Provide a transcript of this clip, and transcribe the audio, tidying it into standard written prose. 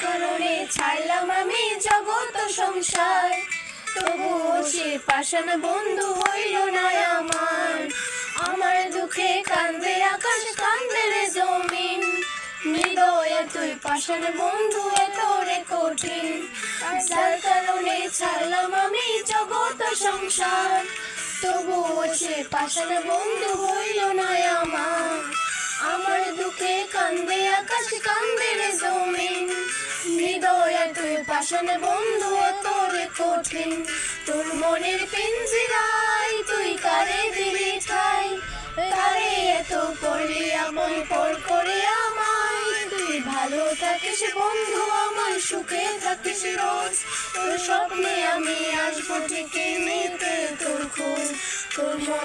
কারণে ছাড়লাম আমি জগৎ সংসার, তবুও সে পাষাণ বন্ধু হইল না আমার। আমার দুঃখে কান্দে আকাশ, কান্দে রে জমিন, হৃদয়ে তুই পাষাণ বন্ধু এত রে কঠিন। যার কারণে ছাড়লাম আমি জগৎ সংসার, তবুও সে পাষাণ বন্ধু হইল না আমার। আমার দুঃখে কান্দে আকাশ, কান্দে রে জমিন, হৃদয়ে তুই পাষাণ বন্ধু এত রে কঠিন। তোর মনের পিঞ্জিরায় তুই কারে দিলি ঠাই, কারে এত করলি আমায় পর করে আমায়। তুই ভালো থাকিস বন্ধু আমার, সুখে থাকিস রোজ, তোর স্বপ্নে আমি আসবো ঠিকই নিতে তোর খোঁজ। তোর মনে